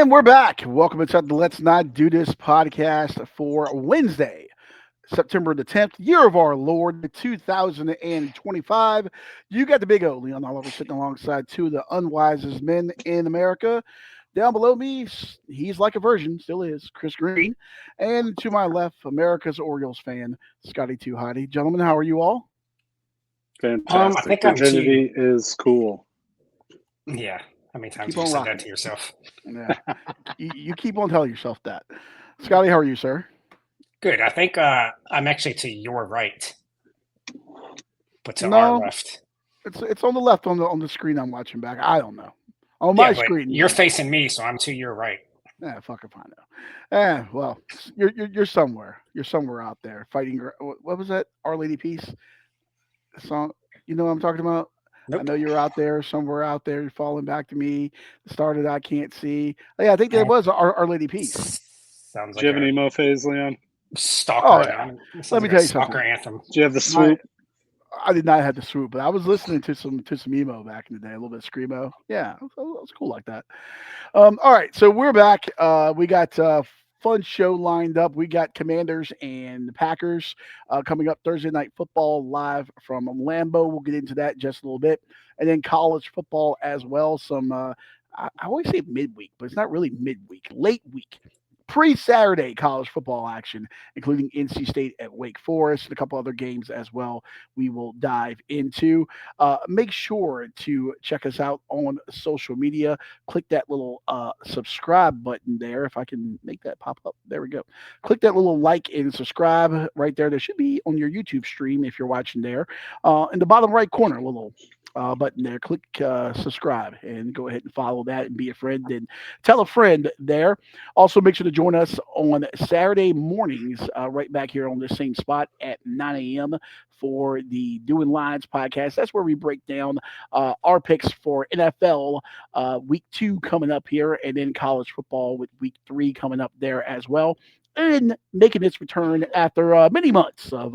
And we're back. Welcome inside the Let's Not Do This podcast for Wednesday, September the 10th, year of our Lord, 2025. You got the big O, Leon Oliver, sitting alongside two of the unwisest men in America. Down below me, he's like a virgin, still is, Chris Green. And to my left, America's Orioles fan, Scotty Too Hottie. Gentlemen, how are you all? I Fantastic. think I'm Virginity too. is cool. Yeah. How many times Keep have you on said rocking that to it. yourself? Yeah. You keep on telling yourself that. Scotty, how are you, sir? Good. I think I'm actually to your right, but to our No, left. it's on the left on the screen I'm watching back. I don't know. On my Yeah, but screen, you're facing me, so I'm to your right. fucking find out. Well, you're somewhere. You're somewhere out there fighting. What was that? Our Lady Peace song. You know what I'm talking about? I Nope. know you're out there somewhere out there. You're falling back to me. The star that I can't see. Oh, yeah, I think that Eh, was Our Lady Peace. Sounds Do you like have a any mo phase, Leon? Oh stalker. yeah. It Let sounds me like a tell you stalker something. anthem. Do you have the My swoop? I did not have the swoop, but I was listening to some emo back in the day, a little bit of screamo. Yeah, it was cool like that. All right, so we're back. We got fun show lined up. We got Commanders and the Packers coming up Thursday night football live from Lambeau. We'll get into that in just a little bit, and then college football as well. Some I always say midweek, but it's not really midweek, late week. Pre-Saturday college football action, including NC State at Wake Forest and a couple other games as well. We will dive into. Make sure to check us out on social media. Click that little subscribe button there. If I can make that pop up, there we go. Click that little like and subscribe right there. There should be on your YouTube stream if you're watching there. In the bottom right corner, a little button there. Click subscribe and go ahead and follow that and be a friend and tell a friend there. Also, make sure to join us on Saturday mornings, right back here on the same spot at 9 a.m. for the Doing Lines podcast. That's where we break down our picks for NFL week 2 coming up here, and then college football with week 3 coming up there as well. And making its return after many months of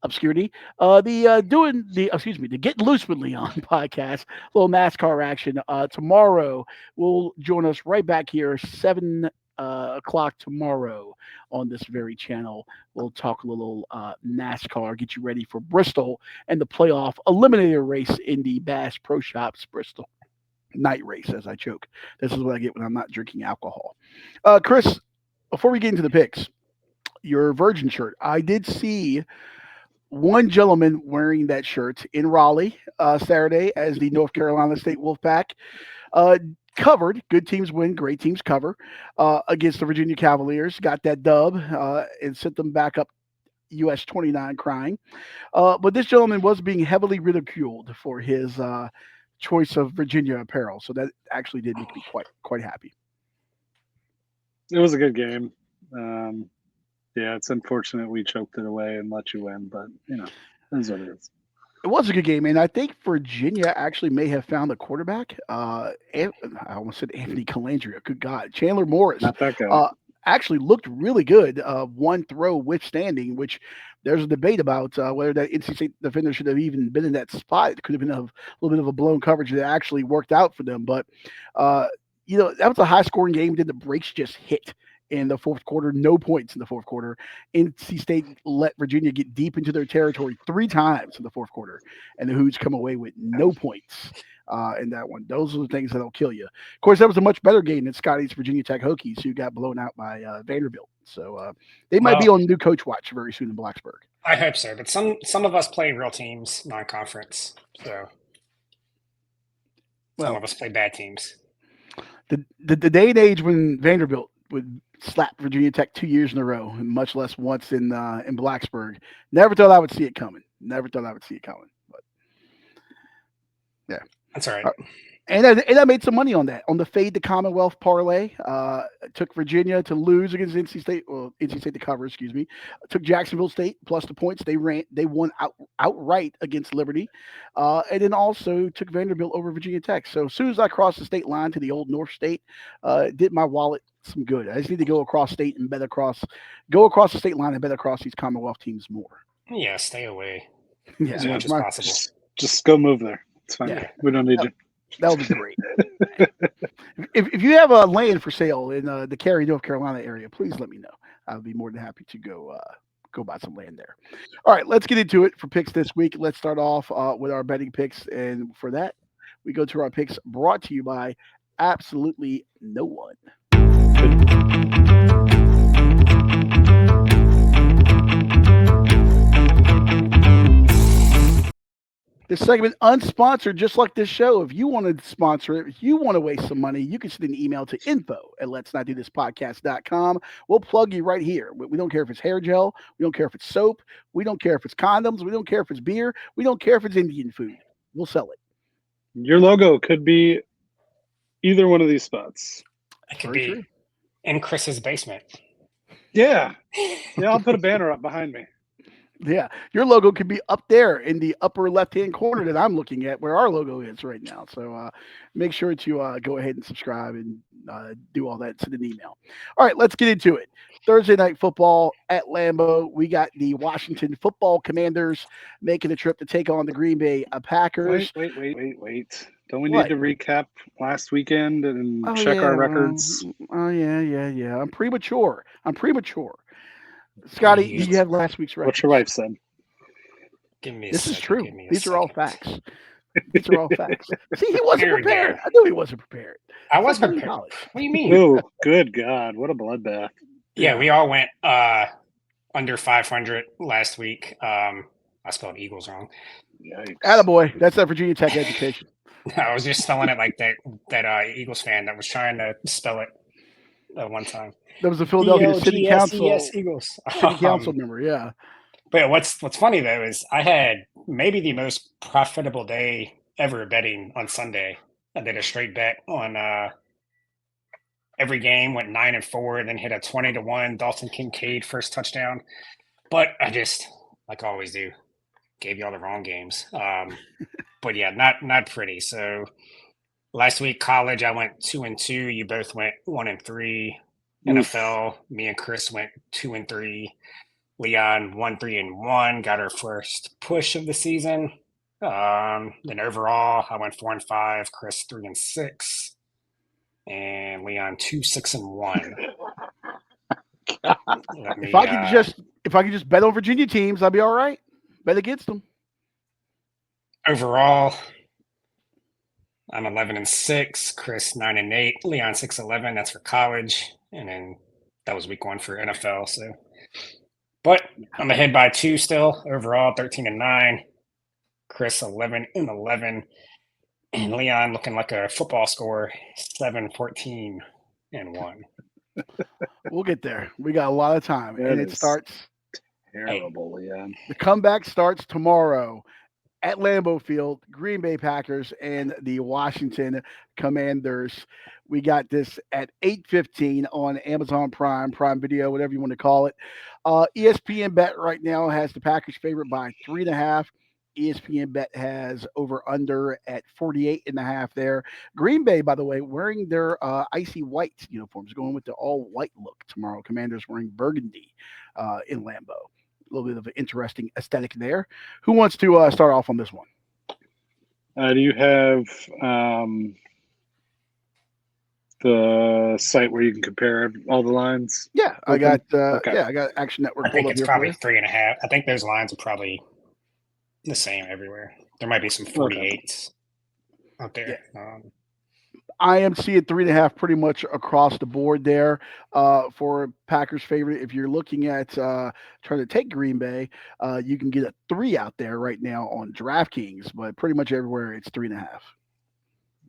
obscurity. The Getting Loose with Leon podcast, little NASCAR action. Tomorrow will join us right back here, 7 o'clock tomorrow on this very channel. We'll talk a little NASCAR, get you ready for Bristol and the playoff eliminator race in the Bass Pro Shops Bristol night race as I choke. This is what I get when I'm not drinking alcohol. Chris, before we get into the picks, your Virgin shirt. I did see one gentleman wearing that shirt in Raleigh Saturday as the North Carolina State Wolfpack uh, covered. Good teams win, great teams cover against the Virginia Cavaliers. Got that dub and sent them back up US 29 crying. But this gentleman was being heavily ridiculed for his choice of Virginia apparel. So that actually did make me quite happy. It was a good game. Yeah, it's unfortunate we choked it away and let you win, but it is what it is. It was a good game, and I think Virginia actually may have found a quarterback. I almost said Anthony Calandria. Good God, Chandler Morris Not that guy. actually looked really good. One throw withstanding, which there's a debate about whether that NC State defender should have even been in that spot. It could have been a little bit of a blown coverage that actually worked out for them, but uh, that was a high scoring game. Then the brakes just hit in the fourth quarter. No points in the fourth quarter. NC State let Virginia get deep into their territory 3 times in the fourth quarter, and the Hoos come away with no points in that one. Those are the things that'll kill you. Of course, that was a much better game than Scotty's Virginia Tech Hokies, who got blown out by Vanderbilt. So they might be Well, on new coach watch very soon in Blacksburg. I hope so. But some of us play real teams, non-conference. So some Well, of us play bad teams. the day and age when Vanderbilt would slap Virginia Tech 2 years in a row, and much less once in Blacksburg. Never thought I would see it coming. Never thought I would see it coming. But yeah. That's all right. And I made some money on that, on the fade to Commonwealth parlay. Took Virginia to lose against NC State, well, NC State to cover, excuse me. Took Jacksonville State plus the points. They won outright against Liberty. And then also took Vanderbilt over Virginia Tech. So as soon as I crossed the state line to the old North State, it did my wallet some good. I just need to go across state and go across the state line and bet across these Commonwealth teams more. Yeah, stay away Yeah, as much as my, possible. Just go move there. It's fine. Yeah. We don't need you. That would be great. If you have a land for sale in the Cary, North Carolina area, please let me know. I'll be more than happy to go buy some land there. All right, let's get into it for picks this week. Let's start off with our betting picks, and for that, we go to our picks brought to you by absolutely no one. This segment unsponsored, just like this show. If you want to sponsor it, if you want to waste some money, you can send an email to info@letsnotdothispodcast.com. We'll plug you right here. We don't care if it's hair gel. We don't care if it's soap. We don't care if it's condoms. We don't care if it's beer. We don't care if it's Indian food. We'll sell it. Your logo could be either one of these spots. It could Very be true. in Chris's basement. Yeah. Yeah, I'll put a banner up behind me. Yeah, your logo could be up there in the upper left-hand corner that I'm looking at, where our logo is right now. So make sure to go ahead and subscribe and do all that. Send an email. All right, let's get into it. Thursday night football at Lambeau. We got the Washington Football Commanders making a trip to take on the Green Bay Packers. Wait. Don't we What? need to recap last weekend and Oh check yeah, our records? yeah. I'm premature. Scotty, Please. did you have last week's record? What your wife said. Give me a This is second, true. give me a These are all second. facts. These are all facts. See, he wasn't Here we go. prepared. I knew he wasn't prepared. I was It's like prepared. college. What do you mean? Oh, good God. What a bloodbath. Yeah, we all went under 500 last week. I spelled Eagles wrong. Yikes. Attaboy. That's that Virginia Tech education. I was just spelling it like that Eagles fan that was trying to spell it one time. That was the Philadelphia City Council. Eagles. City Council member, yeah. But what's funny though is I had maybe the most profitable day ever betting on Sunday. I did a straight bet on every game, went 9-4, and then hit a 20-1 Dalton Kincaid first touchdown. But I just, like I always do, gave you all the wrong games. But yeah, not pretty. So last week college, I went 2-2. You both went 1-3. NFL, me and Chris went 2-3. Leon 1-3-1. Got our first push of the season. Then overall, I went 4-5. Chris 3-6, and Leon 2-6-1. If I could just bet on Virginia teams, I'd be all right. Bet against them. Overall, I'm 11-6. Chris 9-8. Leon 6-11. That's for college, and then that was week 1 for NFL. So, but I'm ahead by 2 still. Overall, 13-9. Chris 11-11, and Leon looking like a football score, 7-14-1. We'll get there. We got a lot of time, and it starts. Terrible, Leon. The comeback starts tomorrow at Lambeau Field. Green Bay Packers and the Washington Commanders. We got this at 8:15 on Amazon Prime Video, whatever you want to call it. ESPN Bet right now has the Packers favorite by 3.5. ESPN Bet has over under at 48.5 there. Green Bay, by the way, wearing their icy white uniforms, going with the all white look tomorrow. Commanders wearing burgundy in Lambeau. A little bit of an interesting aesthetic there. Who wants to start off on this one? Do you have the site where you can compare all the lines? Yeah, I got Action Network. I think it's probably 3.5. I think those lines are probably the same everywhere. There might be some 48s out there. Yeah. I am seeing 3.5 pretty much across the board there for Packers favorite. If you're looking at trying to take Green Bay, you can get a 3 out there right now on DraftKings, but pretty much everywhere it's 3.5.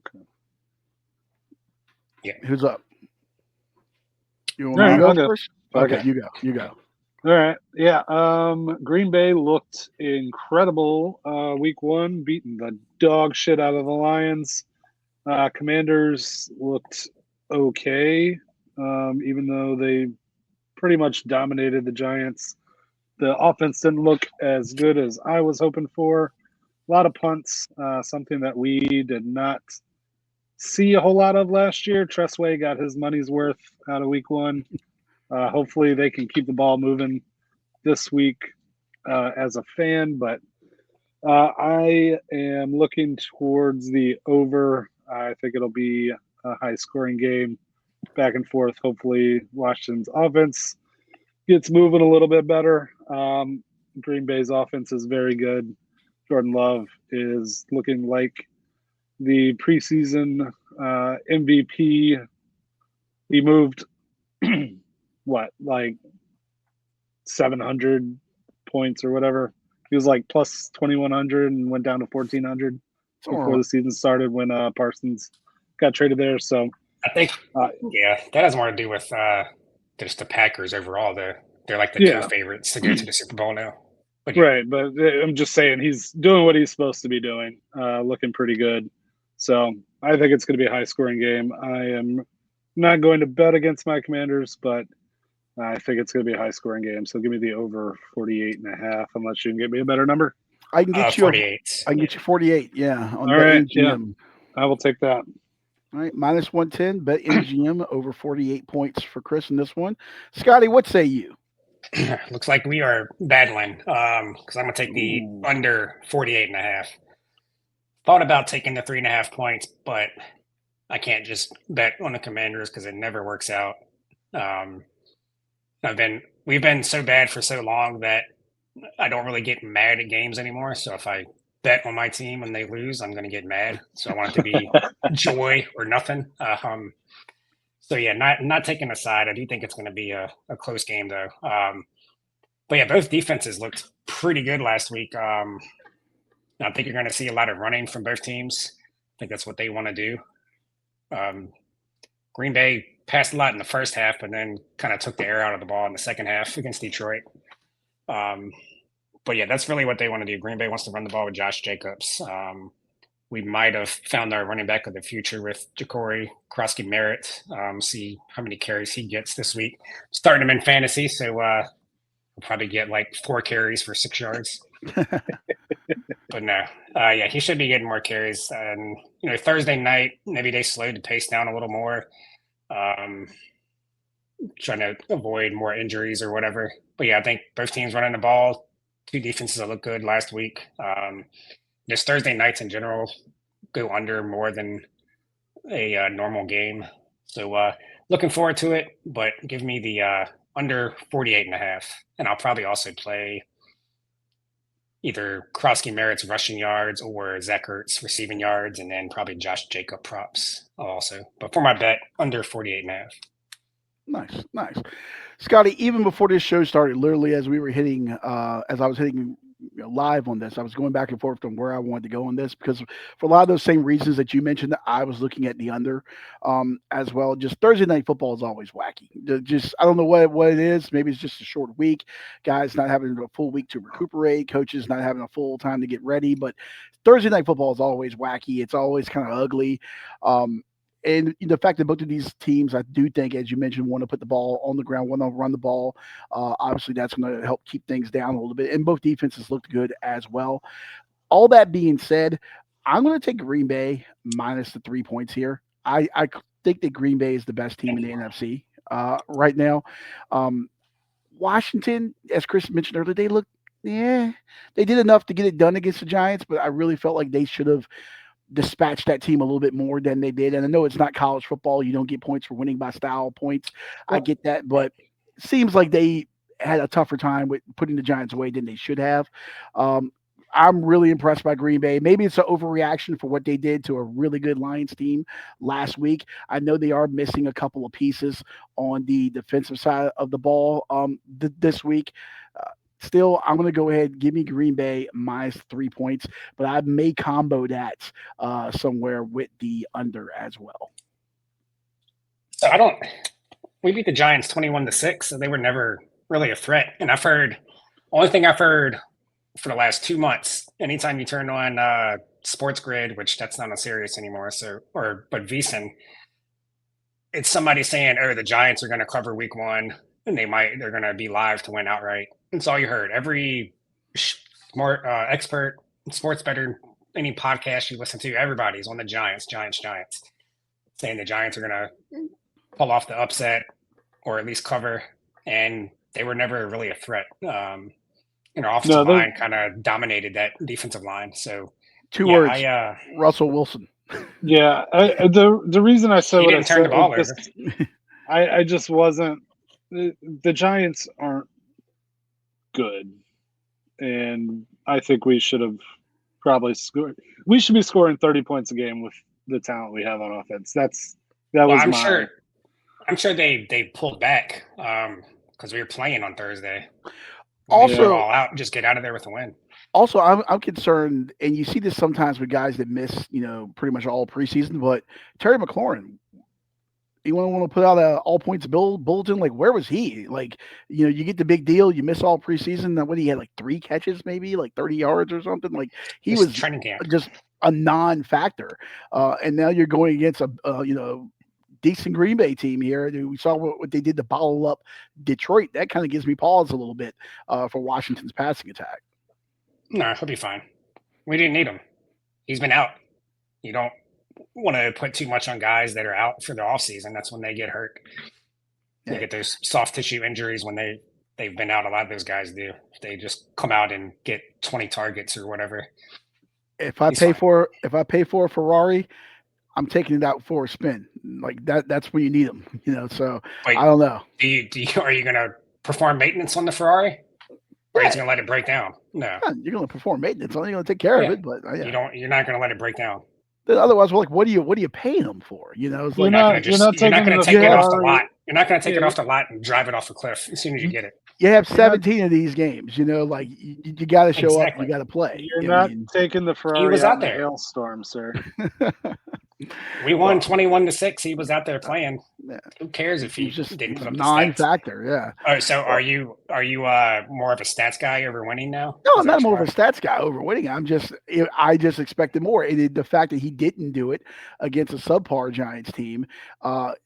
Okay. Yeah. Who's up? You want me to go first? Okay, you go. All right. Yeah. Green Bay looked incredible week 1, beating the dog shit out of the Lions. Commanders looked okay, even though they pretty much dominated the Giants. The offense didn't look as good as I was hoping for. A lot of punts, something that we did not see a whole lot of last year. Tressway got his money's worth out of week 1. Hopefully they can keep the ball moving this week as a fan, but I am looking towards the over. I think it'll be a high scoring game, back and forth. Hopefully, Washington's offense gets moving a little bit better. Green Bay's offense is very good. Jordan Love is looking like the preseason MVP. He moved what, like 700 points or whatever. He was like plus 2,100 and went down to 1,400 before the season started when Parsons got traded there. So I think, yeah, that has more to do with just the Packers overall. They're like the Yeah. co-favorites to go to the Super Bowl now. But yeah. Right, but I'm just saying he's doing what he's supposed to be doing, looking pretty good. So I think it's going to be a high-scoring game. I am not going to bet against my Commanders, but I think it's going to be a high-scoring game. So give me the over 48.5, unless you can get me a better number. I can get you 48. I can get you 48. Yeah, on All right, yeah, MGM. I will take that. All right, minus 110. Bet MGM over 48 points for Chris in this one. Scotty, what say you? Looks like we are battling because I'm going to take the under 48.5. Thought about taking the 3.5 points, but I can't just bet on the Commanders because it never works out. We've been so bad for so long that I don't really get mad at games anymore. So if I bet on my team and they lose, I'm going to get mad. So I want it to be joy or nothing. So yeah, not taking a side. I do think it's going to be a close game though. But yeah, both defenses looked pretty good last week. I think you're going to see a lot of running from both teams. I think that's what they want to do. Green Bay passed a lot in the first half, but then kind of took the air out of the ball in the second half against Detroit. But yeah, that's really what they want to do. Green Bay wants to run the ball with Josh Jacobs. We might have found our running back of the future with Ja'Cory Krosky-Merritt. See how many carries he gets this week. Starting him in fantasy, so we'll probably get like 4 carries for 6 yards. But no, yeah, he should be getting more carries. And Thursday night, maybe they slowed the pace down a little more, trying to avoid more injuries or whatever. But yeah, I think both teams running the ball. 2 defenses that look good last week. Just Thursday nights in general go under more than a normal game. So looking forward to it, but give me the under 48.5. And I'll probably also play either Krosky-Merritt's rushing yards or Zach Ertz receiving yards, and then probably Josh Jacob props also. But for my bet, under 48.5. Nice. Scotty, even before this show started, literally as we were as I was hitting live on this, I was going back and forth on where I wanted to go on this because for a lot of those same reasons that you mentioned, I was looking at the under as well. Just Thursday night football is always wacky. Just I don't know what it is. Maybe it's just a short week. Guys not having a full week to recuperate. Coaches not having a full time to get ready. But Thursday night football is always wacky. It's always kind of ugly. And the fact that both of these teams, I do think, as you mentioned, want to put the ball on the ground, want to run the ball. Obviously, that's going to help keep things down a little bit. And both defenses looked good as well. All that being said, I'm going to take Green Bay minus the 3 points here. I think that Green Bay is the best team in the NFC right now. Washington, as Chris mentioned earlier, they did enough to get it done against the Giants, but I really felt like they should have dispatch that team a little bit more than they did. And I know it's not college football. You don't get points for winning by style points. I get that, but it seems like they had a tougher time with putting the Giants away than they should have. I'm really impressed by Green Bay. Maybe it's an overreaction for what they did to a really good Lions team last week. I know they are missing a couple of pieces on the defensive side of the ball this week. Still, I'm going to go ahead give me Green Bay minus 3 points, but I may combo that somewhere with the under as well. So we beat the Giants 21-6, so they were never really a threat. And only thing I've heard for the last 2 months, anytime you turn on Sports Grid, which that's not on Sirius anymore, but VSiN, it's somebody saying, "Oh, the Giants are going to cover Week 1, and they're going to be live to win outright." That's all you heard. Every smart expert, sports better, any podcast you listen to, everybody's on the Giants, saying the Giants are going to pull off the upset or at least cover, and they were never really a threat. And and our offensive line kind of dominated that defensive line. So Two yeah, words. Russell Wilson. Yeah, the reason I said he what I didn't turn said, the ball over. I just wasn't. The Giants aren't good, and I think we should have probably scored. We should be scoring 30 points a game with the talent we have on offense. That was I'm my. sure they pulled back because we were playing on Thursday. Also, they were all out, just get out of there with a win. Also, I'm concerned, and you see this sometimes with guys that miss, pretty much all preseason. But Terry McLaurin, you want to put out a all points bulletin? Like, where was he? Like, you get the big deal, you miss all preseason. What he had, like 3 catches, maybe like 30 yards or something. Like he Just was training camp. just a non-factor. And now you're going against a decent Green Bay team here. We saw what they did to bottle up Detroit. That kind of gives me pause a little bit for Washington's passing attack. No, he'll be fine. We didn't need him. He's been out. You don't want to put too much on guys that are out for the offseason. That's when they get hurt. They get those soft tissue injuries when they've been out. A lot of those guys do. They just come out and get 20 targets or whatever. If I pay for a Ferrari, I'm taking it out for a spin. Like that's when you need them. So Wait, I don't know. Are you going to perform maintenance on the Ferrari? Or he's going to let it break down? No. Yeah, you're going to perform maintenance on it. You're going to take care of it, but you're not going to let it break down. Otherwise, we're like, what are you paying them for? It's you're like not going to take it off the lot. You're not going to take it Yeah. off the lot and drive it off a cliff as soon as you get it. you have 17 of these games. Like you got to show up. You got to play. You're not taking the Ferrari. He was out there. In the hailstorm, sir. We won 21-6. He was out there playing. Yeah. Who cares if he just didn't put up the non-factor? Yeah. All right. So are you more of a stats guy over winning now? No, I'm not more of a stats guy over winning. I just expected more. And the fact that he didn't do it against a subpar Giants team,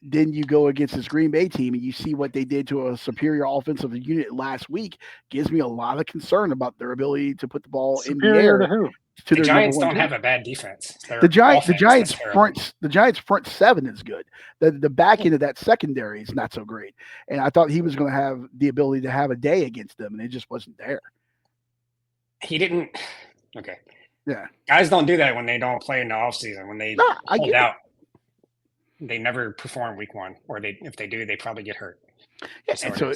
then you go against this Green Bay team and you see what they did to a superior offensive unit last week, gives me a lot of concern about their ability to put the ball in the air. To who? The Giants don't have a bad defense. The Giants front seven is good. The back end of that secondary is not so great. And I thought he was going to have the ability to have a day against them, and it just wasn't there. He didn't. Okay. Yeah. Guys don't do that when they don't play in the offseason. When they hold out, they never perform week 1, or if they do, they probably get hurt. Yeah, and so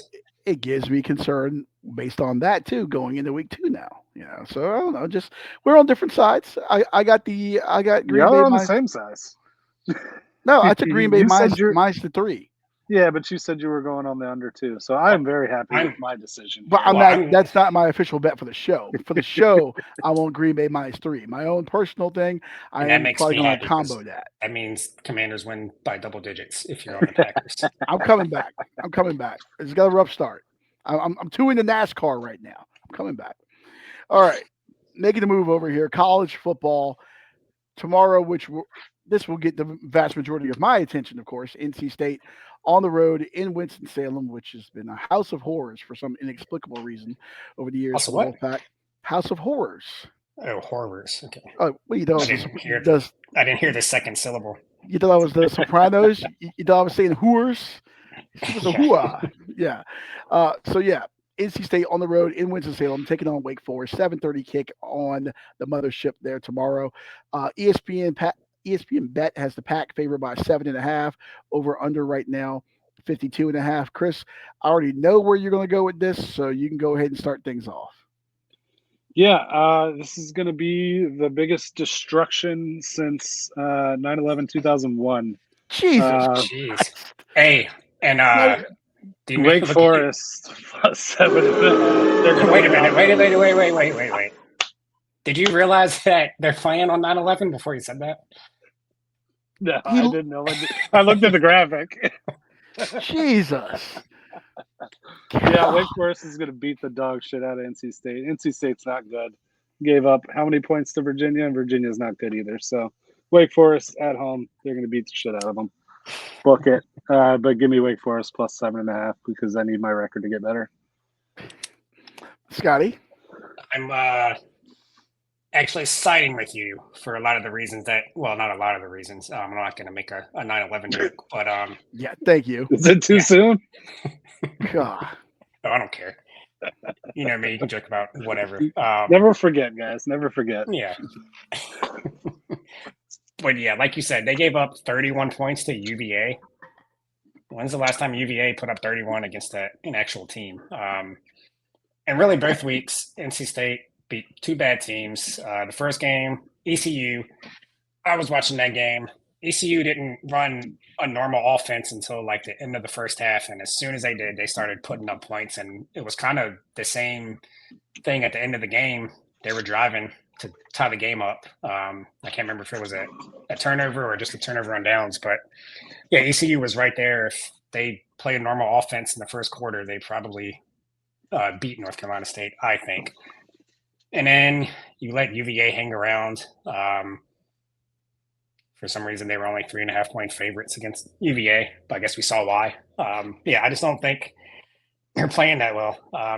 it gives me concern based on that too, going into week 2 now. So I don't know. Just we're on different sides. I got Green Bay. Y'all on the same size. No, I took Green Bay minus the 3. Yeah, but you said you were going on the under 2, so I'm very happy with my decision. But that's not my official bet for the show. For the show, I want Green Bay minus 3. My own personal thing, I am probably going to combo that. That means Commanders win by double digits if you're on the Packers. I'm coming back. It's got a rough start. I'm 2 into NASCAR right now. I'm coming back. All right, making a move over here. College football tomorrow, this will get the vast majority of my attention, of course. NC State on the road in Winston-Salem, which has been a house of horrors for some inexplicable reason over the years. House of what? House of horrors. Oh, horrors. Okay. Oh, well, I didn't hear the second syllable. You thought I was the Sopranos? You thought I was saying whores? It was a hooah. Yeah. So, yeah. NC State on the road in Winston-Salem, taking on Wake Forest. 7:30 kick on the mothership there tomorrow. ESPN Bet has the Pack favored by 7.5. Over under right now, 52.5. Chris, I already know where you're going to go with this, so you can go ahead and start things off. Yeah, this is going to be the biggest destruction since 9/11/2001. Jesus. Jeez. Hey, and Wake Forest plus 7. Wait a minute. Wait. Did you realize that they're playing on 9/11 before you said that? No, I didn't know. I looked at the graphic. Jesus. Yeah, Wake Forest is going to beat the dog shit out of NC State. NC State's not good. Gave up how many points to Virginia, and Virginia's not good either. So Wake Forest at home, they're going to beat the shit out of them. Book it. But give me Wake Forest plus 7.5 because I need my record to get better. Scotty? I'm actually siding with you for a lot of the reasons not a lot of the reasons. I'm not going to make a 9/11 joke, but yeah, thank you. Is it too soon? God. No, I don't care. You know me, you can joke about whatever. Never forget, guys. Never forget. Yeah. But yeah, like you said, they gave up 31 points to UVA. When's the last time UVA put up 31 against an actual team? And really, both weeks, NC State beat two bad teams. The first game, ECU. I was watching that game. ECU didn't run a normal offense until like the end of the first half, and as soon as they did, they started putting up points, and it was kind of the same thing at the end of the game. They were driving to tie the game up. I can't remember if it was a turnover or just a turnover on downs, but yeah, ECU was right there. If they played normal offense in the first quarter, they probably beat North Carolina State, I think. And then you let UVA hang around. For some reason, they were only 3.5-point favorites against UVA, but I guess we saw why. Yeah, I just don't think they're playing that well. I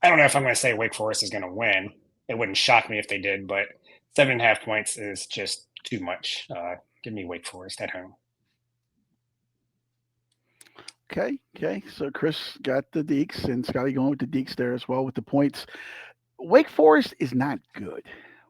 don't know if I'm going to say Wake Forest is going to win. It wouldn't shock me if they did, but 7.5 points is just too much. Give me Wake Forest at home. Okay. So Chris got the Deeks, and Scotty going with the Deeks there as well with the points. Wake Forest is not good.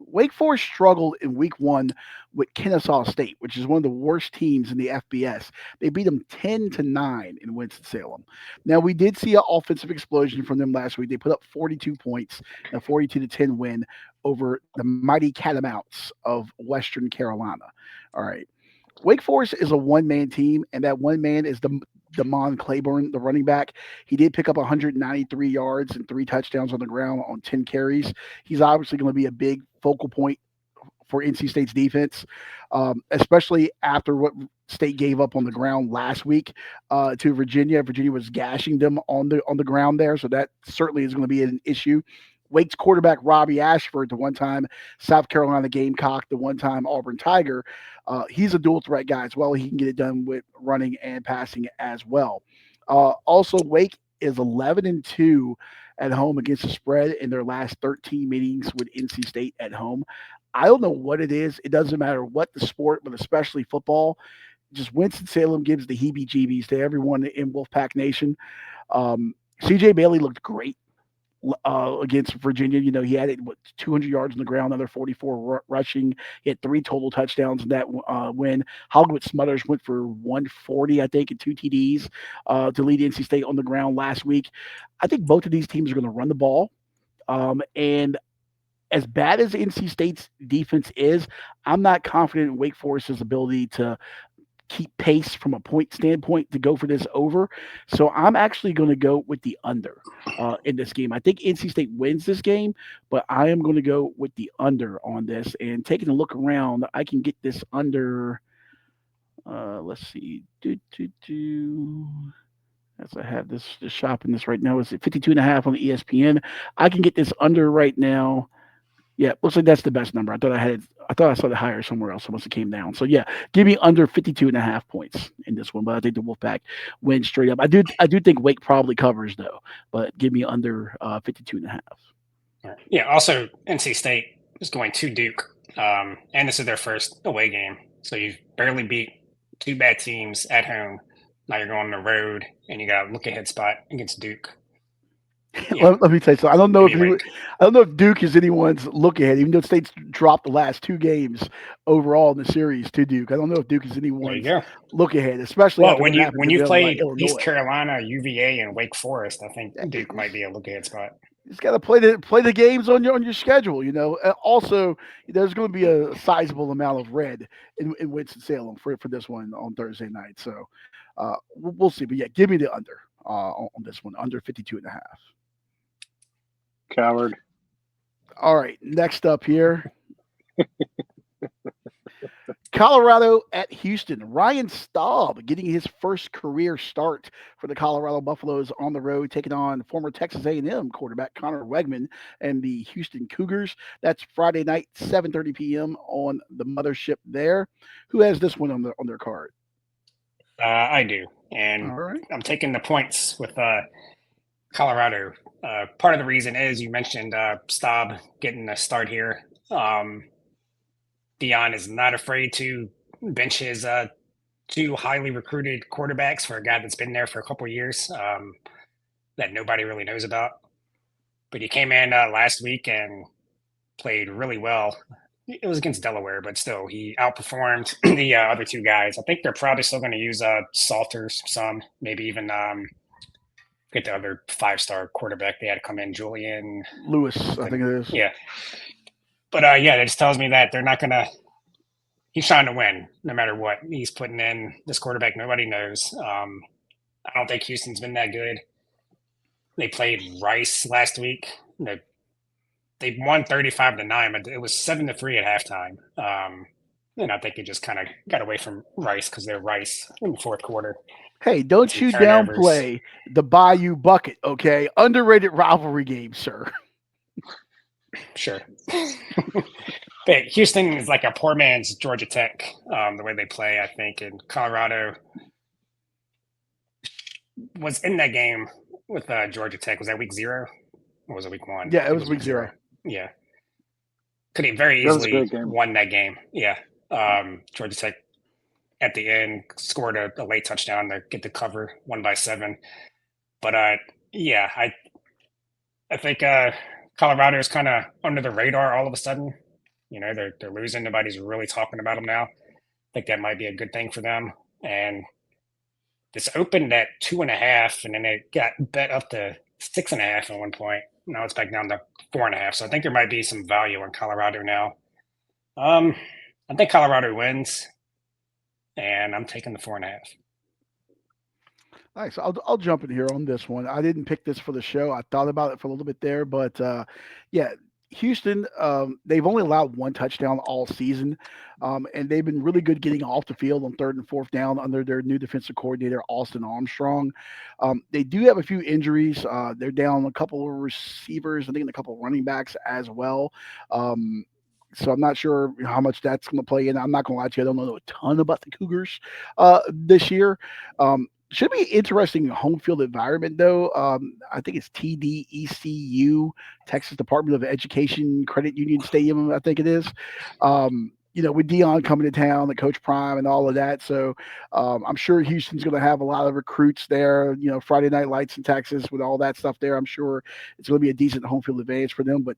Wake Forest struggled in week one with Kennesaw State, which is one of the worst teams in the FBS. They beat them 10-9 in Winston-Salem. Now, we did see an offensive explosion from them last week. They put up 42 points, a 42-10 win over the mighty Catamounts of Western Carolina. All right. Wake Forest is a one-man team, and that one man is Damon Claiborne, the running back. He did pick up 193 yards and 3 touchdowns on the ground on 10 carries. He's obviously going to be a big focal point for NC State's defense, especially after what State gave up on the ground last week to Virginia. Virginia was gashing them on the ground there, so that certainly is going to be an issue. Wake's quarterback Robbie Ashford, the one-time South Carolina Gamecock, the one-time Auburn Tiger, he's a dual threat guy as well. He can get it done with running and passing as well. Also, Wake is 11-2 at home against the spread in their last 13 meetings with NC State at home. I don't know what it is. It doesn't matter what the sport, but especially football. Just Winston-Salem gives the heebie-jeebies to everyone in Wolfpack Nation. CJ Bailey looked great against Virginia. You know, he had 200 yards on the ground, another 44 rushing. He had 3 total touchdowns in that win. Hollywood Smothers went for 140, I think, and 2 TDs to lead NC State on the ground last week. I think both of these teams are going to run the ball. And as bad as NC State's defense is, I'm not confident in Wake Forest's ability to keep pace from a point standpoint to go for this over. So I'm actually going to go with the under in this game. I think NC State wins this game, but I am going to go with the under on this. And taking a look around, I can get this under. Let's see. As I have this shopping this right now, is it 52.5 on the ESPN? I can get this under right now. Yeah, looks like that's the best number. I thought I saw it higher somewhere else. Once it came down. So yeah, give me under 52.5 points in this one. But I think the Wolfpack wins straight up. I do think Wake probably covers though, but give me under 52.5. Yeah. Also, NC State is going to Duke, and this is their first away game. So you've barely beat 2 bad teams at home. Now you're going on the road, and you got a look-ahead spot against Duke. Yeah. Let me tell you something. I don't know if Duke is anyone's look ahead, even though State's dropped the last 2 games overall in the series to Duke. I don't know if Duke is anyone's look ahead, especially when you played East Carolina, UVA, and Wake Forest. I think Duke might be a look ahead spot. You just got to play the games on your schedule. You know. Also, there's going to be a sizable amount of red in Winston-Salem for this one on Thursday night. So we'll see. But yeah, give me the under on this one, under 52.5. Coward. All right, next up here. Colorado at Houston. Ryan Staub getting his first career start for the Colorado Buffaloes on the road, taking on former Texas A&M quarterback Connor Wegman and the Houston Cougars. That's Friday night, 7:30 p.m. on the mothership there. Who has this one on their card? I do, and I'm taking the points with Colorado. Part of the reason is you mentioned Staub getting a start here. Dion is not afraid to bench his 2 highly recruited quarterbacks for a guy that's been there for a couple of years that nobody really knows about. but he came in last week and played really well. It was against Delaware, but still, he outperformed the other two guys. I think they're probably still going to use Salters some, maybe even get the other 5-star quarterback they had to come in, Julian Lewis, I think it is. Yeah, but yeah, it just tells me that they're not going to. He's trying to win no matter what. He's putting in this quarterback nobody knows. I don't think Houston's been that good. They played Rice last week. They won 35-9, but it was 7-3 at halftime. And I think it just kind of got away from Rice because they're Rice in the fourth quarter. Hey, don't you downplay the Bayou Bucket, okay? Underrated rivalry game, sir. Sure. But Houston is like a poor man's Georgia Tech, the way they play, I think. And Colorado was in that game with Georgia Tech. Was that week 0? Or was it week 1? Yeah, it was week 0. Yeah. Could have very easily won that game. Yeah. Georgia Tech at the end scored a late touchdown to get the cover, 1 by 7. But yeah, I think Colorado is kind of under the radar all of a sudden. You know, they're losing. Nobody's really talking about them now. I think that might be a good thing for them. And this opened at 2.5, and then it got bet up to 6.5 at one point. Now it's back down to 4.5. So I think there might be some value in Colorado now. I think Colorado wins, and I'm taking the 4.5. Nice. I'll jump in here on this one. I didn't pick this for the show. I thought about it for a little bit there, but yeah, Houston, they've only allowed 1 touchdown all season, and they've been really good getting off the field on 3rd and 4th down under their new defensive coordinator, Austin Armstrong. They do have a few injuries. They're down a couple of receivers, I think, and a couple of running backs as well. So I'm not sure how much that's going to play in. I'm not going to lie to you. I don't know a ton about the Cougars this year. Should be interesting home field environment, though. I think it's TDECU, Texas Department of Education Credit Union Stadium, I think it is. You know, with Dion coming to town, the Coach Prime and all of that. So I'm sure Houston's going to have a lot of recruits there. You know, Friday Night Lights in Texas with all that stuff there. I'm sure it's going to be a decent home field advantage for them. But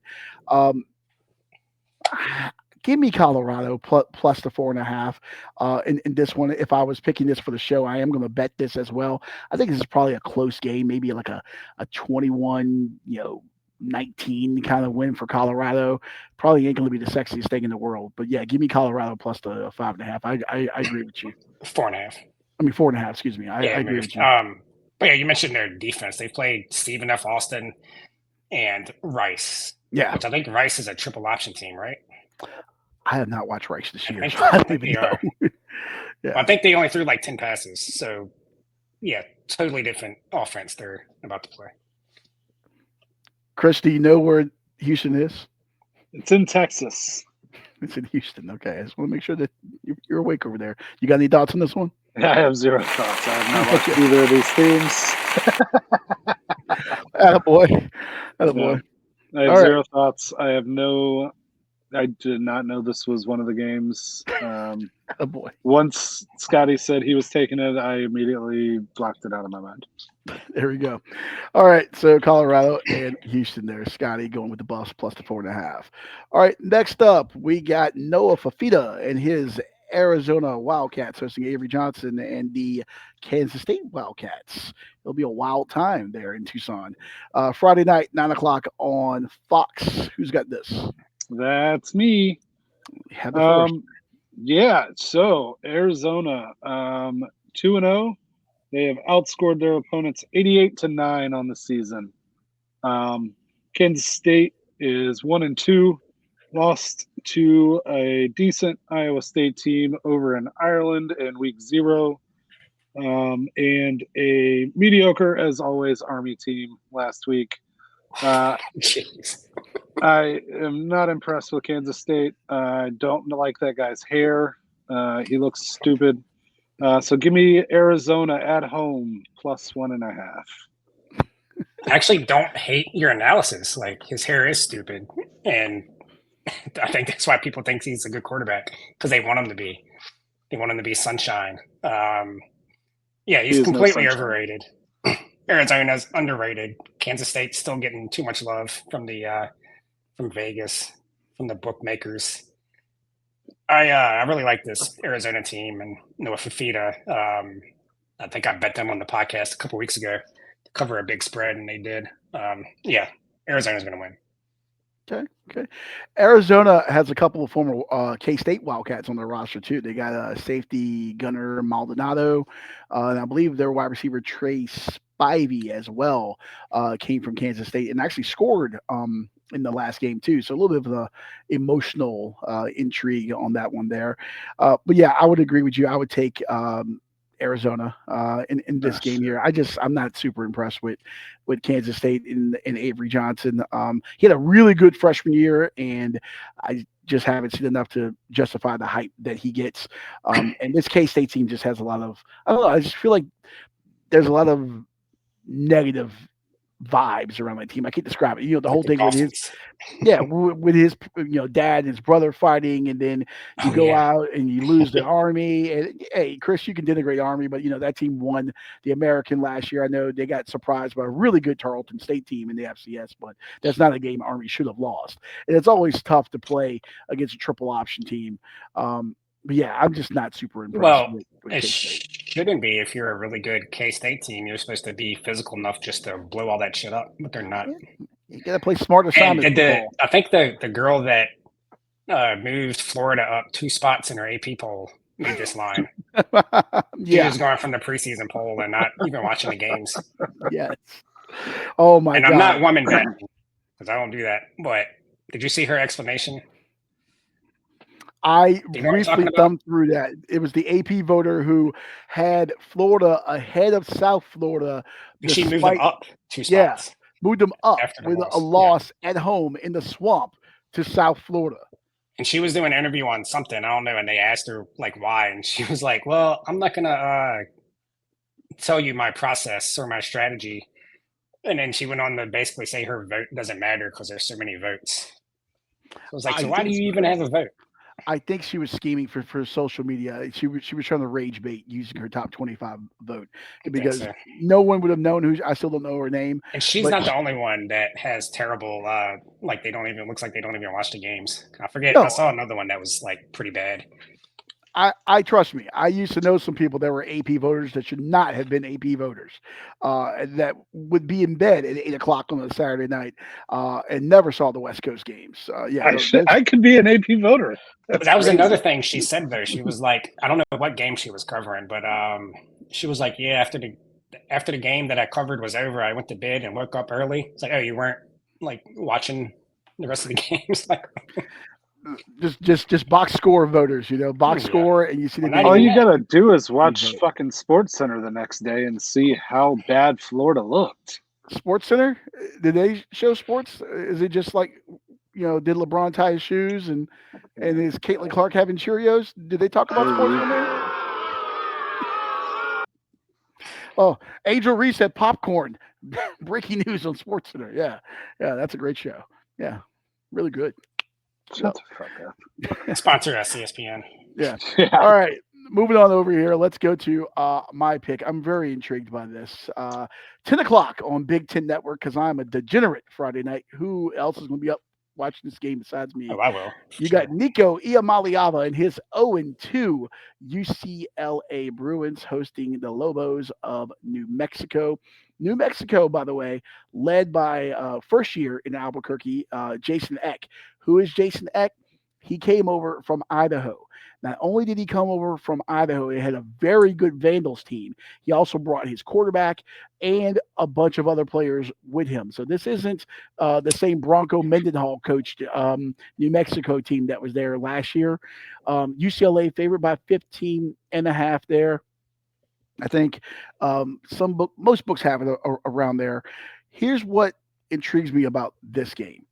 give me Colorado plus the 4.5 in this one. If I was picking this for the show, I am going to bet this as well. I think this is probably a close game, maybe like a 21, 19 kind of win for Colorado. Probably ain't going to be the sexiest thing in the world, but yeah, give me Colorado plus the 5.5. I agree with you. 4.5. I mean 4.5. Excuse me. I agree with you. But yeah, you mentioned their defense. They played Stephen F. Austin and Rice. Yeah, which I think Rice is a triple option team, right? I have not watched Rice this year. I think they are. Yeah. I think they only threw like 10 passes. So, yeah, totally different offense they're about to play. Chris, do you know where Houston is? It's in Texas. It's in Houston. Okay. I just want to make sure that you're awake over there. You got any thoughts on this one? I have 0 thoughts. I have not watched either of these teams. Attaboy. Attaboy. I have 0 thoughts. I did not know this was one of the games. Oh boy! Once Scotty said he was taking it, I immediately blocked it out of my mind. There we go. All right, so Colorado and Houston there. Scotty going with the bus plus the 4.5. All right, next up we got Noah Fafita and his Arizona Wildcats hosting Avery Johnson and the Kansas State Wildcats. It'll be a wild time there in Tucson. Friday night, 9:00 on Fox. Who's got this? That's me. Have the first. Yeah, so Arizona 2-0. They have outscored their opponents 88-9 on the season. Kansas State is 1-2, lost to a decent Iowa State team over in Ireland in week 0, and a mediocre, as always, Army team last week. Jeez. I am not impressed with Kansas State. I don't like that guy's hair. He looks stupid. So give me Arizona at home plus 1.5. I actually don't hate your analysis. Like, his hair is stupid. And I think that's why people think he's a good quarterback, because they want him to be. They want him to be sunshine. Yeah, he's completely overrated. Arizona's underrated. Kansas State's still getting too much love from Vegas, from the bookmakers. I really like this Arizona team and Noah Fafita. I think I bet them on the podcast a couple weeks ago to cover a big spread, and they did. Yeah, Arizona's going to win. Okay, okay. Arizona has a couple of former K State Wildcats on their roster too. They got a safety Gunnar Maldonado, and I believe their wide receiver Trey Spivey as well came from Kansas State and actually scored in the last game too. So a little bit of the emotional intrigue on that one there. But yeah, I would agree with you. I would take Arizona in this game here. I'm not super impressed with Kansas State and Avery Johnson. He had a really good freshman year, and I just haven't seen enough to justify the hype that he gets. And this K State team just has a lot of I don't know. I just feel like there's a lot of negative vibes around my team. I can't describe it. You know, the Like whole the thing with his Dolphins. with his dad and his brother fighting, and then you Oh go yeah, out and you lose the Army. And hey, Chris, you can denigrate Army, but that team won the American last year. I know they got surprised by a really good Tarleton State team in the FCS, but that's not a game Army should have lost. And it's always tough to play against a triple option team. But yeah, I'm just not super impressed well, with it K State. shouldn't be. If you're a really good K State team, you're supposed to be physical enough just to blow all that shit up, but they're not. You got to play smart And assignment did the football. I think the girl that moved Florida up 2 spots in her AP poll made this line. She Yeah. was going from the preseason poll and not even watching the games. Yes. Oh my And I'm God. not woman betting because I don't do that. But did you see her explanation? I Do you know what I'm talking briefly about? thumbed through that. It was the AP voter who had Florida ahead of South Florida, And she moved them despite, up two yeah, spots moved them up after the with a loss. Yeah. loss at home in the swamp to South Florida. And she was doing an interview on something, I don't know, and they asked her like why, and she was like, "Well, I'm not gonna tell you my process or my strategy." And then she went on to basically say her vote doesn't matter because there's so many votes. So I was like, I "So why do think you even have a vote?" I think she was scheming for social media. She was trying to rage bait using her top 25 vote I think because so. no one would have known who I still don't know her name, And she's but not the only one that has terrible, like they don't even looks like they don't even watch the games. I forget. I no, saw another one that was like pretty bad. I trust me. I used to know some people that were AP voters that should not have been AP voters, that would be in bed at 8 o'clock on a Saturday night, and never saw the West Coast games. Yeah, I could be an AP voter. But That's that was another crazy. thing she said though. She was like, I don't know what game she was covering, but she was like, yeah, after the game that I covered was over, I went to bed and woke up early. It's like, oh, you weren't like watching the rest of the games? Like, just box score voters. Box yeah, score, and you see the well, not All even name. you that. gotta do is You watch vote. fucking Sports Center the next day and see how bad Florida looked. Sports Center, did they show sports? Is it just like did LeBron tie his shoes and is Caitlin Clark having Cheerios? Did they talk about sports on there? Oh, Angel Reese had popcorn. Breaking news on Sports Center. Yeah, yeah, that's a great show. Yeah, really good. Shut Yep. the fuck up. Sponsor us, ESPN. Yeah. Yeah. All right. Moving on over here. Let's go to my pick. I'm very intrigued by this. 10 o'clock on Big Ten Network because I'm a degenerate Friday night. Who else is going to be up watching this game besides me? Oh, I will. You Sure. got Nico Iamaliava and his 0-2 UCLA Bruins hosting the Lobos of New Mexico. New Mexico, by the way, led by first year in Albuquerque, Jason Eck. Who is Jason Eck? He came over from Idaho. Not only did he come over from Idaho, he had a very good Vandals team. He also brought his quarterback and a bunch of other players with him. So this isn't the same Bronco Mendenhall coached New Mexico team that was there last year. UCLA favored by 15 and a half there. I think most books have it around there. Here's what intrigues me about this game.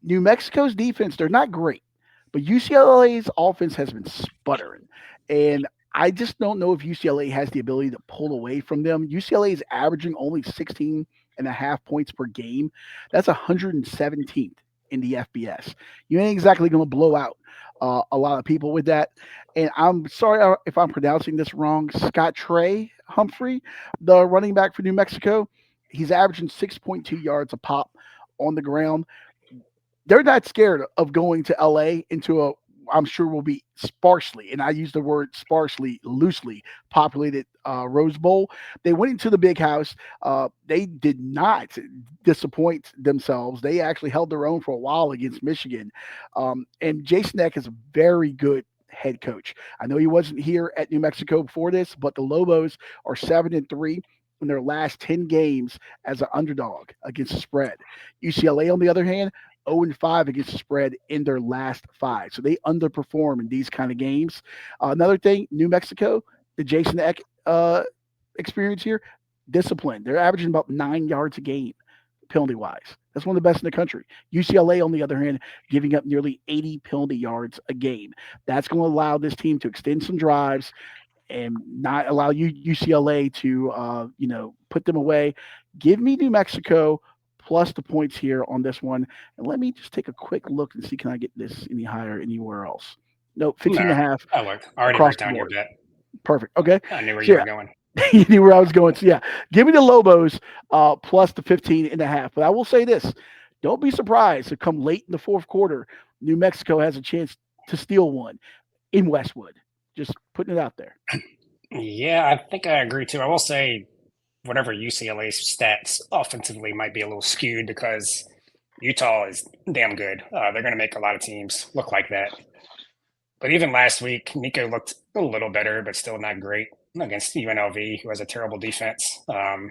New Mexico's defense, they're not great, but UCLA's offense has been sputtering. And I just don't know if UCLA has the ability to pull away from them. UCLA is averaging only 16 and a half points per game. That's 117th in the FBS. You ain't exactly going to blow out a lot of people with that. And I'm sorry if I'm pronouncing this wrong. Scott Trey Humphrey, the running back for New Mexico, he's averaging 6.2 yards a pop on the ground. They're not scared of going to LA into a I'm sure will be sparsely, and I use the word sparsely loosely populated Rose Bowl. They went into the big house. They did not disappoint themselves. They actually held their own for a while against Michigan. And Jason Eck is a very good head coach. I know he wasn't here at New Mexico before this, but the Lobos are 7-3 in their last 10 games as an underdog against the spread. UCLA, on the other hand, 0-5 against the spread in their last five. So they underperform in these kind of games. Another thing, New Mexico, the Jason Eck experience here, discipline. They're averaging about 9 yards a game, penalty wise. That's one of the best in the country. UCLA, on the other hand, giving up nearly 80 penalty yards a game. That's going to allow this team to extend some drives and not allow UCLA to put them away. Give me New Mexico plus the points here on this one. And let me just take a quick look and see, can I get this any higher anywhere else? Nope, 15 and a No. half Oh, look, I already across wrote the down your board. bet. Perfect. Okay. I knew where So you yeah, were going. you knew where I was going. So yeah, give me the Lobos plus the 15 and a half. But I will say this, don't be surprised to come late in the fourth quarter, New Mexico has a chance to steal one in Westwood. Just putting it out there. Yeah, I think I agree too. I will say whatever UCLA's stats offensively might be a little skewed because Utah is damn good. They're going to make a lot of teams look like that. But even last week, Nico looked a little better, but still not great against UNLV, who has a terrible defense. I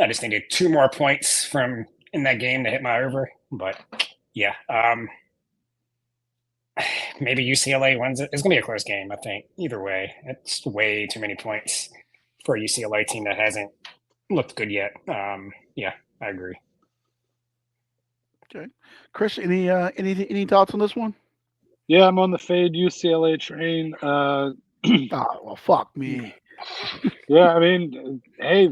just needed 2 more points from in that game to hit my over. But yeah, maybe UCLA wins it. It's going to be a close game, I think. Either way, it's way too many points for a UCLA team that hasn't looked good yet. Yeah, I agree. Okay, Chris, any thoughts on this one? Yeah, I'm on the fade UCLA train. Oh well, fuck me. Yeah, I mean, hey,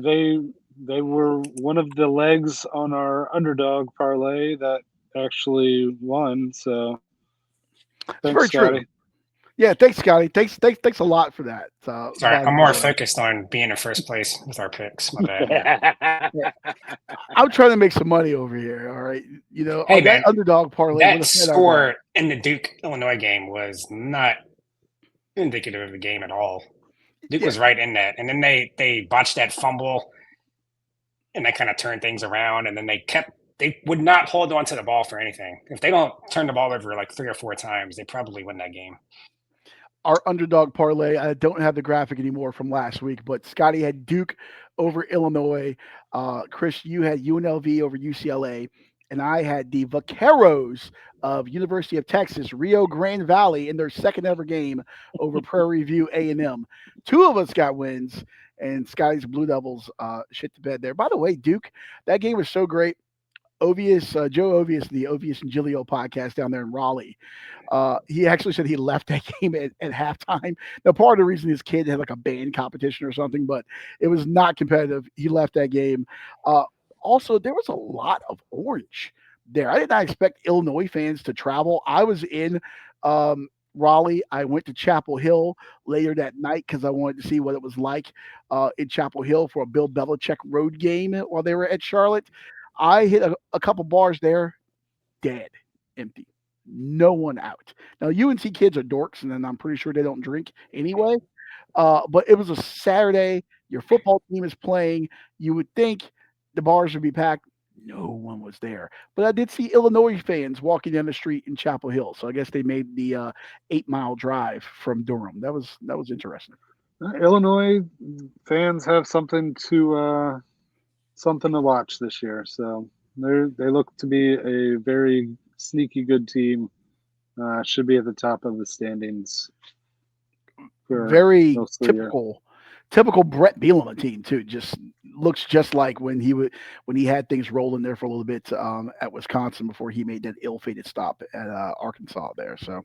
they were one of the legs on our underdog parlay that actually won. So It's thanks, very true. Scotty. Yeah, thanks, Scotty. Thanks a lot for that. Sorry, I'm By more the way, focused on being in first place with our picks. My bad. yeah, I'm trying to make some money over here. All right, Hey, that man, underdog parlay would that have fed our dog. score in the Duke Illinois game was not indicative of the game at all. Duke Yeah, was right in that, and then they botched that fumble, and they kind of turned things around, and then they would not hold on to the ball for anything. If they don't turn the ball over like 3 or 4 times, they probably win that game. our underdog parlay. I don't have the graphic anymore from last week, but Scotty had Duke over Illinois. Chris, you had UNLV over UCLA, and I had the Vaqueros of University of Texas, Rio Grande Valley, in their second ever game over Prairie View A&M. Two of us got wins, and Scotty's Blue Devils shit the bed there. By the way, Duke, that game was so great. Joe Ovius, the Ovius and Giglio podcast down there in Raleigh. He actually said he left that game at halftime. Now, part of the reason his kid had like a band competition or something, but it was not competitive. He left that game. Uh, Also, there was a lot of orange there. I did not expect Illinois fans to travel. I was in Raleigh. I went to Chapel Hill later that night because I wanted to see what it was like in Chapel Hill for a Bill Belichick road game while they were at Charlotte. I hit a couple bars there, dead, empty. No one out. Now, UNC kids are dorks, and then I'm pretty sure they don't drink anyway. But it was a Saturday. Your football team is playing. You would think the bars would be packed. No one was there. But I did see Illinois fans walking down the street in Chapel Hill. So I guess they made the 8 mile drive from Durham. That was interesting. Illinois fans have something to watch this year. So they look to be a very sneaky good team. Should be at the top of the standings for Very most of the year. typical Brett Bielema team too. Just looks just like when he had things rolling there for a little bit at Wisconsin before he made that ill-fated stop at Arkansas there. So,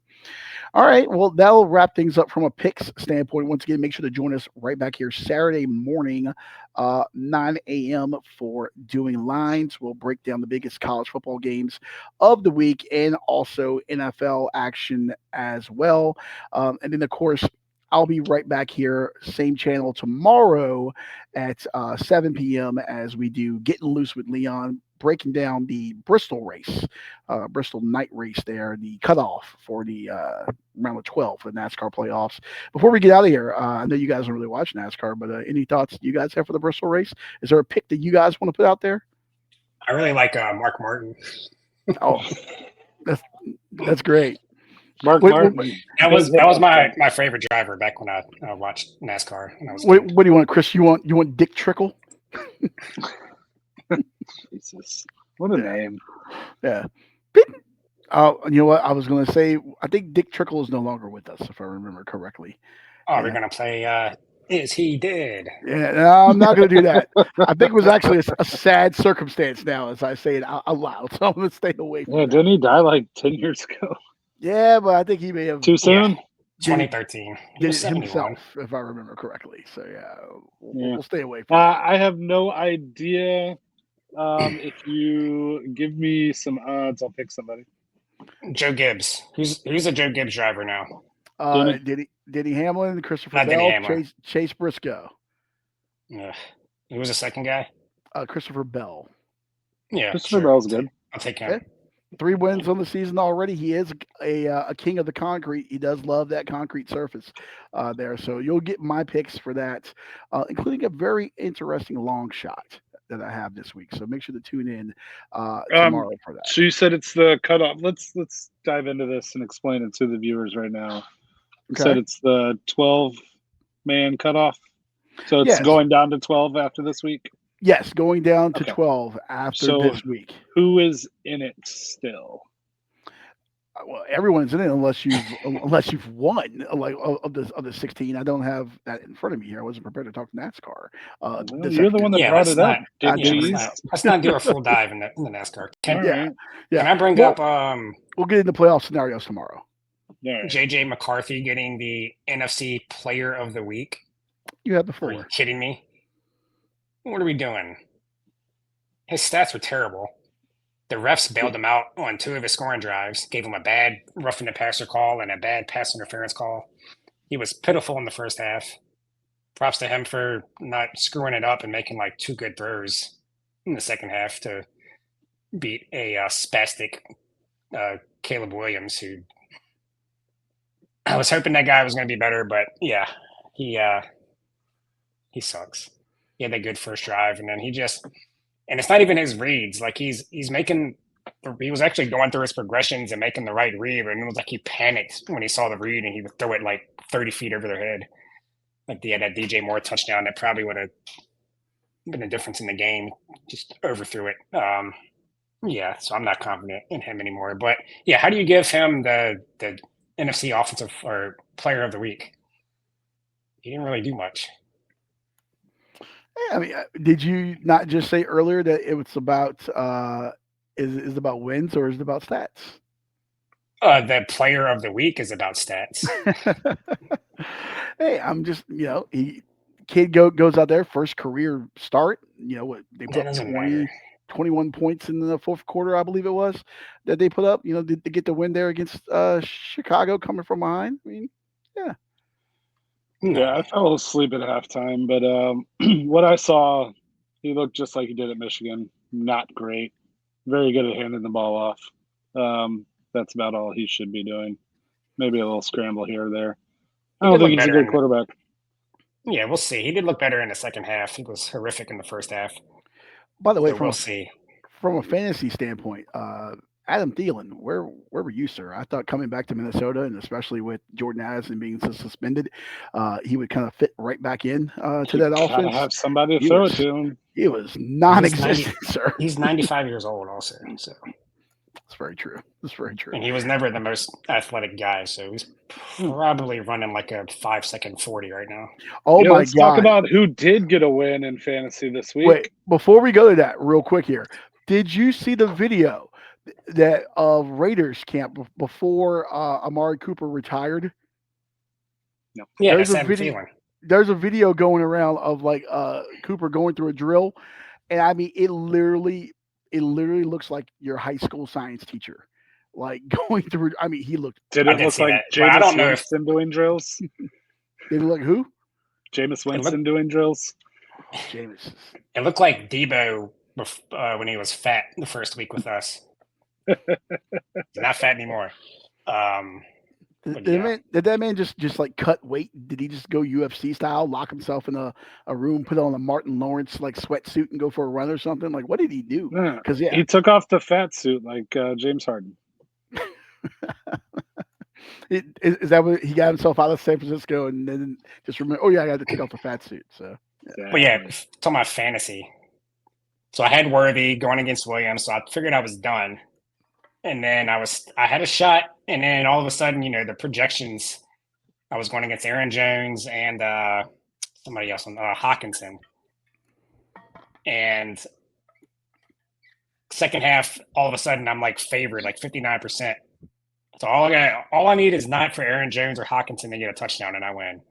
all right, well that'll wrap things up from a picks standpoint. Once again, make sure to join us right back here Saturday morning, 9 a.m. for doing lines. We'll break down the biggest college football games of the week and also NFL action as well. And then of course I'll be right back here, same channel tomorrow at 7 p.m. as we do Getting Loose with Leon, breaking down the Bristol race, Bristol night race there, the cutoff for the round of 12 for the NASCAR playoffs. Before we get out of here, I know you guys don't really watch NASCAR, but any thoughts you guys have for the Bristol race? Is there a pick that you guys want to put out there? I really like Mark Martin. Oh, that's great. Mark What, what, Martin. That does was hit my that my favorite driver back when I watched NASCAR when I was a what, kid. what do you want, Chris? You want Dick Trickle? thing. Jesus, what a Yeah. name! Yeah. You know what? I was going to say, I think Dick Trickle is no longer with us, if I remember correctly. Oh, we're Yeah. gonna play. Is he dead? Yeah, no, I'm not going to do that. I think it was actually a sad circumstance now, as I say it out loud. So I'm going to stay away from Yeah, that. didn't he die like 10 years ago? Yeah, but I think he may have Too soon? did it, 2013. He did was it 71. himself, if I remember correctly. So yeah, Yeah. we'll stay away from that. I have no idea. If you give me some odds, I'll pick somebody. Joe Gibbs. Who's a Joe Gibbs driver now? Denny Hamlin, Christopher Not Denny Bell, Hamlin. Chase Briscoe, Who was the second guy? Christopher Bell. Yeah, Christopher sure. Bell's good. I'll take him. Yeah. 3 wins on the season already. He is a king of the concrete. He does love that concrete surface there. So you'll get my picks for that, including a very interesting long shot that I have this week. So make sure to tune in tomorrow for that. So you said it's the cutoff. Let's dive into this and explain it to the viewers right now. You said it's the 12-man cutoff. So it's Yes. going down to 12 after this week? Yes, going down to Okay. 12 after So this week. who is in it still? Well, everyone's in it unless you've won like of the 16. I don't have that in front of me here. I wasn't prepared to talk NASCAR. Well, you're the one that Yeah, brought let's it up. not. Dick Yeah, cheese. let's not do a full dive in the NASCAR. All right. Yeah. Can I bring Well, up we'll get into playoff scenarios tomorrow. All right. JJ McCarthy getting the NFC Player of the Week? You have the Are you floor. kidding me? What are we doing? His stats were terrible. The refs bailed him out on 2 of his scoring drives, gave him a bad roughing the passer call and a bad pass interference call. He was pitiful in the first half. Props to him for not screwing it up and making like 2 good throws in the second half to beat a spastic Caleb Williams, who I was hoping that guy was going to be better, but yeah, he sucks. He had that good first drive, and then and it's not even his reads. Like he was actually going through his progressions and making the right read, and it was like he panicked when he saw the read, and he would throw it like 30 feet over their head. Like they had that DJ Moore touchdown that probably would have been a difference in the game. Just overthrew it. Yeah, so I'm not confident in him anymore. But yeah, how do you give him the NFC Offensive or Player of the Week? He didn't really do much. I mean, did you not just say earlier that it was about is it about wins or is it about stats? The Player of the Week is about stats. Hey, I'm just kid goes out there, first career start. What they put up 21 points in the fourth quarter, I believe it was, that they put up. To get the win there against Chicago coming from behind. I mean, yeah. Yeah, I fell asleep at halftime, but what I saw, he looked just like he did at Michigan. Not great. Very good at handing the ball off. That's about all he should be doing. Maybe a little scramble here or there. I don't think he's a good quarterback. Yeah, we'll see. He did look better in the second half. He was horrific in the first half. By the way, so we'll see. From a fantasy standpoint, Adam Thielen, where were you, sir? I thought coming back to Minnesota, and especially with Jordan Addison being suspended, he would kind of fit right back in to that offense. Gotta have somebody to throw it to him. He was non-existent, sir. He's 95 years old also, so. That's very true. That's very true. And he was never the most athletic guy, so he's probably running like a 5-second 40 right now. Oh my let's God! Talk about who did get a win in fantasy this week. Wait, before we go to that, real quick here, did you see the video that of Raiders camp before Amari Cooper retired? No. Yeah, there's a video. There's a video going around of like Cooper going through a drill, and I mean it literally looks like your high school science teacher, like going through. I mean, he looked. Did it look like James Winston doing drills? They look like who? Jameis It Winston looked doing drills. Jameis. it looked like Debo when he was fat the first week with us. He's not fat anymore. But yeah, Did that man just like cut weight? Did he just go UFC style, lock himself in a room, put on a Martin Lawrence like sweatsuit and go for a run or something? Like what did he do? Yeah. Because yeah, He took off the fat suit like James Harden. is that what he got himself out of San Francisco and then just remember? Oh yeah, I got to take off the fat suit. So but yeah, Exactly. talking about fantasy. So I had Worthy going against Williams, so I figured I was done. And then I had a shot, and then all of a sudden, the projections, I was going against Aaron Jones and somebody else, Hawkinson. And second half, all of a sudden, I'm like favored, like 59%. So all I need is not for Aaron Jones or Hawkinson to get a touchdown, and I win.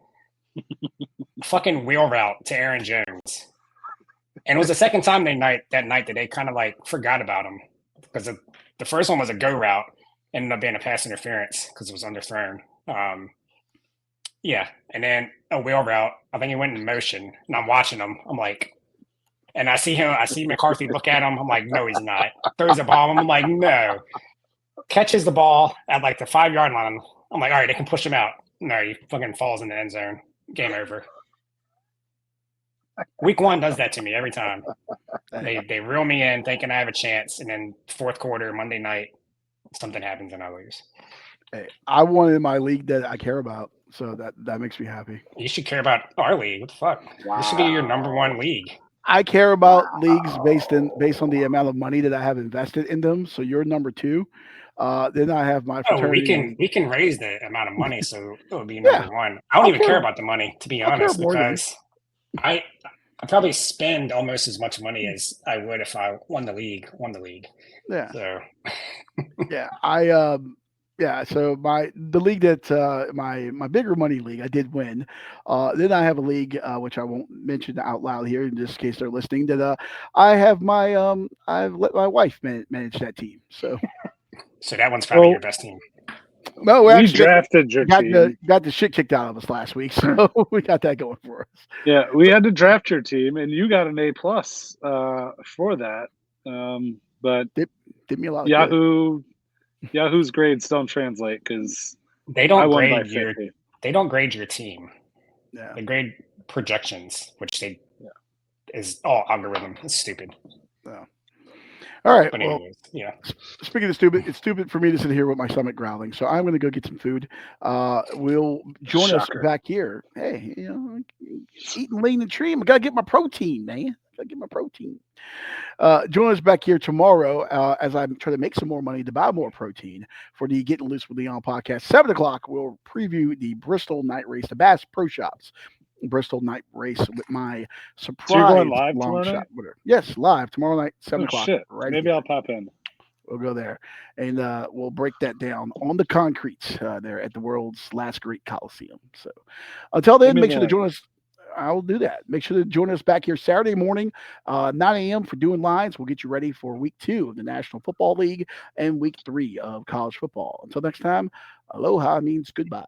Fucking wheel route to Aaron Jones. And it was the second time that night that they kind of like forgot about him, because the first one was a go route, ended up being a pass interference because it was underthrown. Yeah, and then a wheel route. I think he went in motion, and I'm watching him. I'm like, and I see McCarthy look at him. I'm like, no, he's not. Throws the ball. I'm like, no. Catches the ball at like the 5-yard line. I'm like, all right, they can push him out. No, he fucking falls in the end zone. Game over. Week 1 does that to me every time. They reel me in thinking I have a chance, and then fourth quarter, Monday night, something happens and I lose. hey, I won in my league that I care about, so that makes me happy. You should care about our league. What the fuck? This should be your number one league. I care about leagues based on the amount of money that I have invested in them. So you're number 2. Then I have my Oh, we fraternity league. can raise the amount of money so it would be Yeah, number 1. I don't I'll even care care. about the money, to be I'll care honest, more than because I probably spend almost as much money as I would if I won the league. yeah. So Yeah, yeah. So the league that my bigger money league I did win. Then I have a league which I won't mention out loud here in just case they're listening. That I have I've let my wife manage that team. So that one's probably Well, your best team. no, we we actually drafted your got team. the shit kicked out of us last week, so we got that going for us. Yeah, we had to draft your team, and you got an A plus for that. But Did me a lot of good. Yahoo's grades don't translate because They I don't won by grade your 50. they don't grade your team. Yeah. They grade projections, which Yeah. is all algorithm. It's stupid. So. All right. But Well, anyways, yeah. speaking of stupid, it's stupid for me to sit here with my stomach growling. So I'm going to go get some food. We'll join us Shocker. back here. Hey, eating lean and tree. I got to get my protein, man. Got to get my protein. Join us back here tomorrow as I try to make some more money to buy more protein for the Getting Loose with Leon podcast. 7:00, we'll preview the Bristol night race, the Bass Pro Shops Bristol night race with my So you're surprise going live long tomorrow shot night? winner. Yes, live tomorrow night, Oh 7:00. shit! Right Maybe here. I'll pop in. We'll go there and we'll break that down on the concrete there at the world's last great Coliseum. So until Give then, me make the sure to link. join us. I'll do that. Make sure to join us back here Saturday morning, 9 a.m. for doing lines. We'll get you ready for week 2 of the National Football League and week 3 of college football. Until next time, aloha means goodbye.